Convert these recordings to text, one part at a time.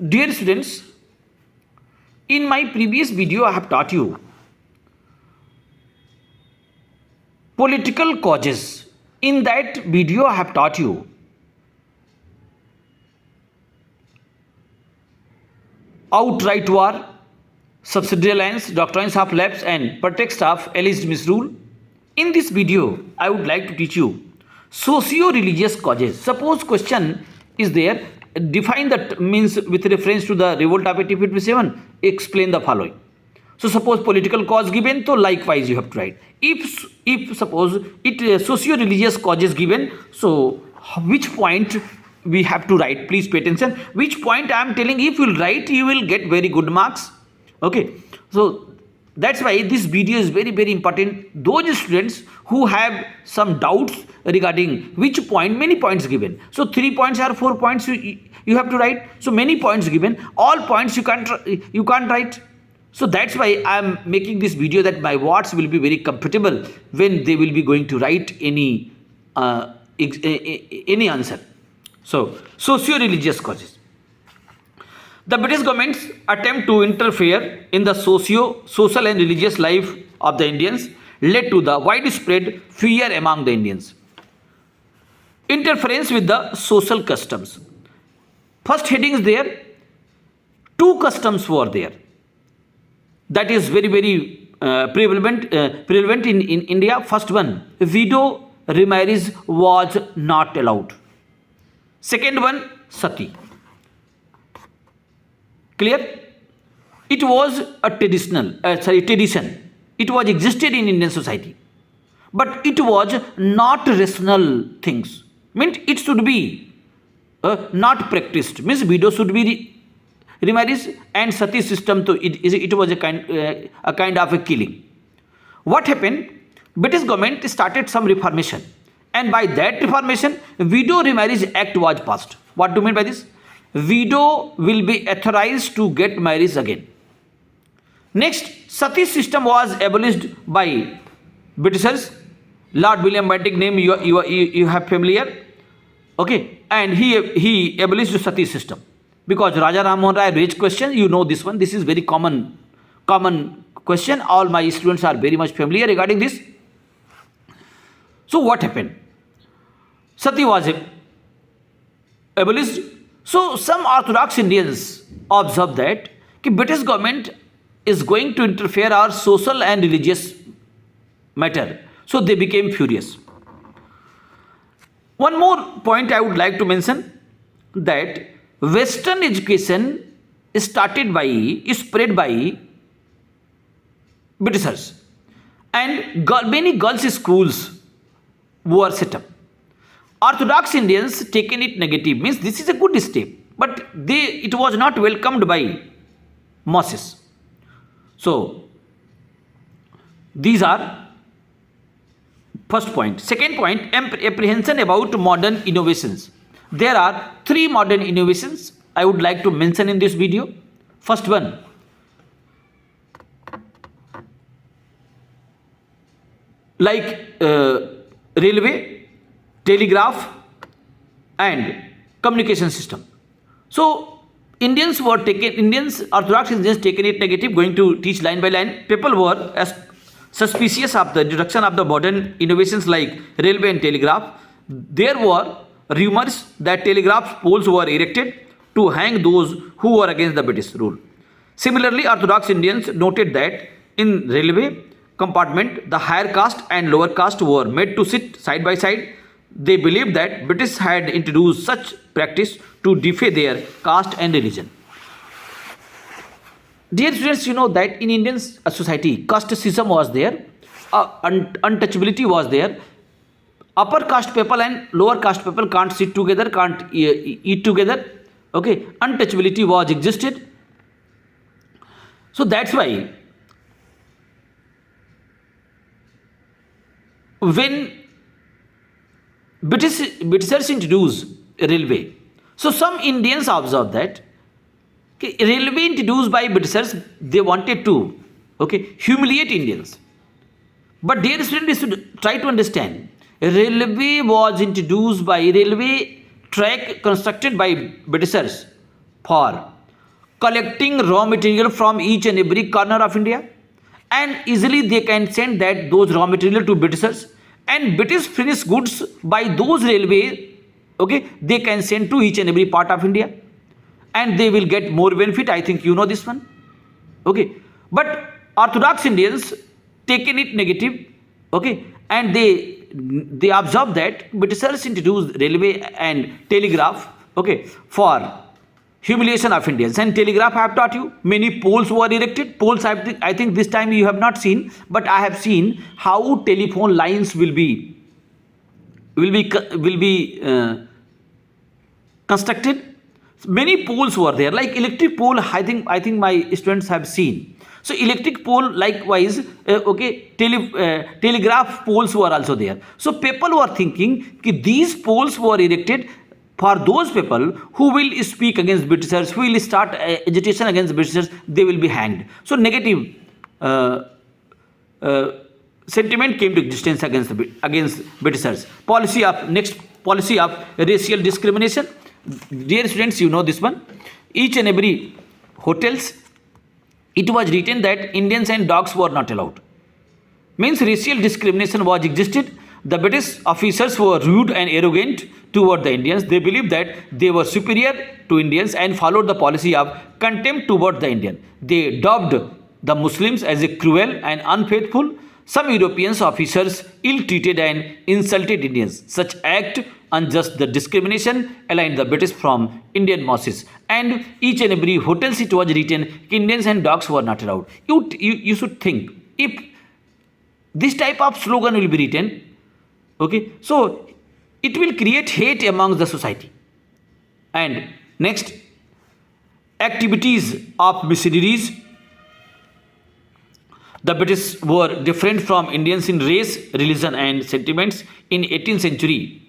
Dear students, in my previous video I have taught you political causes. In that video I have taught you outright war, subsidiary alliance, doctrines of lapse and pretext of alleged misrule. In this video I would like to teach you socio-religious causes. Suppose question is there, define that means with reference to the revolt of 1857, explain the following. So suppose political cause given, so likewise you have to write. If suppose it socio-religious cause is given, so which point we have to write? Please pay attention. Which point I am telling, if you will write, you will get very good marks. Okay, so that's why this video is very, very important. Those students who have some doubts regarding which point, many points given. So 3 points or 4 points you have to write. So many points given, all points you can't write. So that's why I am making this video, that my words will be very comfortable when they will be going to write any answer. So socio-religious causes. The British government's attempt to interfere in the social and religious life of the Indians led to the widespread fear among the Indians. Interference with the social customs. First heading is there. 2 customs were there. That is very, very prevalent in India. First one, widow remarriage was not allowed. Second one, sati. Clear? It was a tradition. It was existed in Indian society, but it was not rational things. Means it should be not practiced. Means widow should be remarriage, and sati system, so it was a kind of a killing. What happened? British government started some reformation, and by that reformation, widow remarriage act was passed. What do you mean by this? Widow will be authorized to get married again. Next, sati system was abolished by Britishers. Lord William Bentinck name you have familiar. Okay, and he abolished the sati system. Because Raja Ram Mohan Rai raised question, you know this one. This is very common question. All my students are very much familiar regarding this. So what happened? Sati was abolished. So some Orthodox Indians observed that British government is going to interfere our social and religious matter. So they became furious. One more point I would like to mention, that Western education is spread by Britishers, and many girls' schools were set up. Orthodox Indians taken it negative, means this is a good step, but it was not welcomed by masses. So these are first point. Second point, apprehension about modern innovations. There are 3 modern innovations I would like to mention in this video. First one, like railway, telegraph and communication system. So Orthodox Indians taken it negative, going to teach line by line. People were as suspicious of the introduction of the modern innovations like railway and telegraph. There were rumors that telegraph poles were erected to hang those who were against the British rule. Similarly, Orthodox Indians noted that in railway compartment, the higher caste and lower caste were made to sit side by side. They believed that British had introduced such practice to defy their caste and religion. Dear students, you know that in Indian society, casteism was there, untouchability was there. Upper caste people and lower caste people can't sit together, can't eat together. Okay, untouchability was existed. So that's why when Britishers introduced railway, so some Indians observed that railway introduced by Britishers, they wanted to humiliate Indians. But dear students, should try to understand, railway was introduced by railway track constructed by Britishers for collecting raw material from each and every corner of India, and easily they can send that those raw material to Britishers, and British finished goods by those railway, okay, they can send to each and every part of India, and they will get more benefit. I think you know this one, okay. But Orthodox Indians taken it negative, okay, and they observe that Britishers introduced railway and telegraph, okay, for humiliation of Indians. And telegraph I have taught you, many poles were erected. Poles I think this time you have not seen, but I have seen how telephone lines will be constructed. Many poles were there, like electric pole. I think my students have seen. So electric pole, likewise, telegraph poles were also there. So people were thinking that these poles were erected for those people who will speak against Britishers, who will start agitation against Britishers, they will be hanged. So negative sentiment came to existence against Britishers. Next policy of racial discrimination. Dear students, you know this one. Each and every hotels, it was written that Indians and dogs were not allowed. Means racial discrimination was existed. The British officers were rude and arrogant toward the Indians. They believed that they were superior to Indians and followed the policy of contempt toward the Indian. They dubbed the Muslims as a cruel and unfaithful. Some European officers ill-treated and insulted Indians. Such act unjust the discrimination aligned the British from Indian masses. And each and every hotels it was written Indians and dogs were not allowed. You should think, if this type of slogan will be written, okay, so it will create hate amongst the society. And next, activities of missionaries. The British were different from Indians in race, religion and sentiments. In 18th century,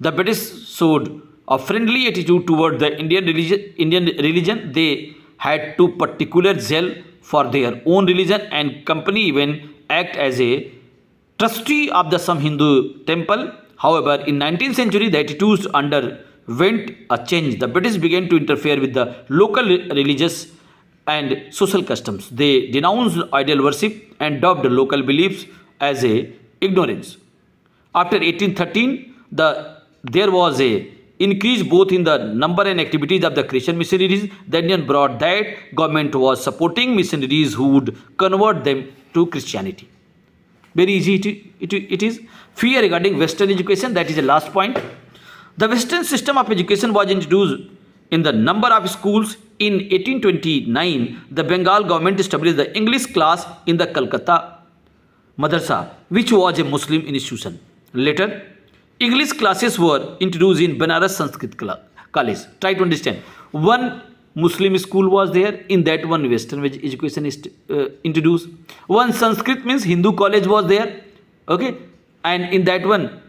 the British showed a friendly attitude toward the Indian religion. They had to particular zeal for their own religion, and company even act as a trustee of the some Hindu temple. However, in 19th century, the attitudes underwent a change. The British began to interfere with the local religious and social customs. They denounced idol worship and dubbed local beliefs as a ignorance. After 1813, there was a increase both in the number and activities of the Christian missionaries. The Indian brought that government was supporting missionaries who would convert them to Christianity. Very easy it is. Fear regarding Western education, that is the last point. The Western system of education was introduced in the number of schools. In 1829, the Bengal government established the English class in the Calcutta Madrasa, which was a Muslim institution. Later, English classes were introduced in Banaras Sanskrit College. Try to understand. One Muslim school was there. In that one, Western education is introduced. One Sanskrit means Hindu college was there. Okay, and in that one,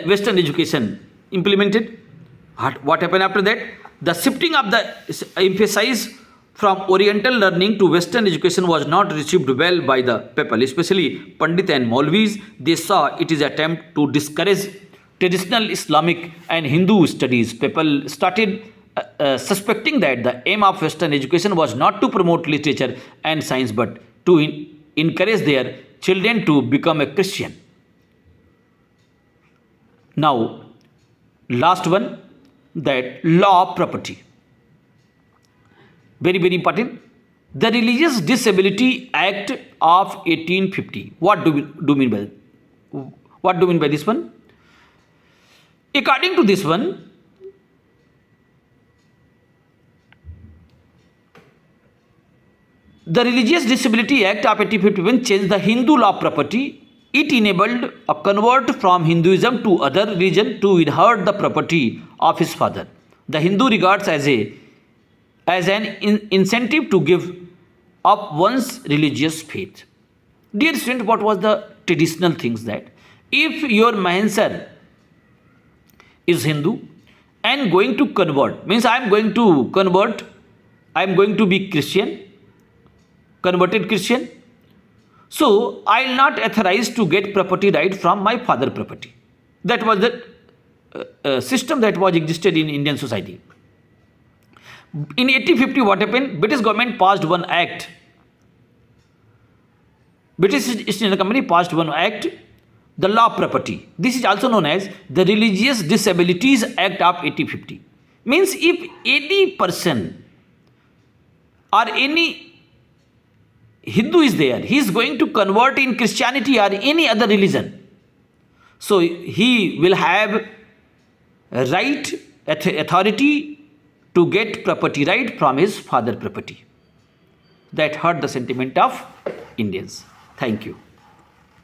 Western education implemented. What happened after that? The shifting of the emphasis from Oriental learning to Western education was not received well by the people, especially Pandit and Maulvis. They saw it is an attempt to discourage traditional Islamic and Hindu studies. People started suspecting that the aim of Western education was not to promote literature and science, but to encourage their children to become a Christian. Now, last one, that law of property. Very, very important. The Religious Disability Act of 1850. What do you mean by this one? According to this one, the Religious Disability Act of 1851 changed the Hindu law of property. It enabled a convert from Hinduism to other religion to inherit the property of his father. The Hindu regards as an incentive to give up one's religious faith. Dear student, what was the traditional things that if your Mahansar is Hindu and going to convert, means I am going to convert, I am going to be Christian, converted Christian, so I will not authorized to get property right from my father property. That was the system that was existed in Indian society. In 1850, what happened? British government passed one act. British East India Company passed one act, the Law of Property. This is also known as the Religious Disabilities Act of 1850. Means if any person or any Hindu is there, he is going to convert in Christianity or any other religion. So he will have right, authority to get property right from his father property. That hurt the sentiment of Indians. Thank you.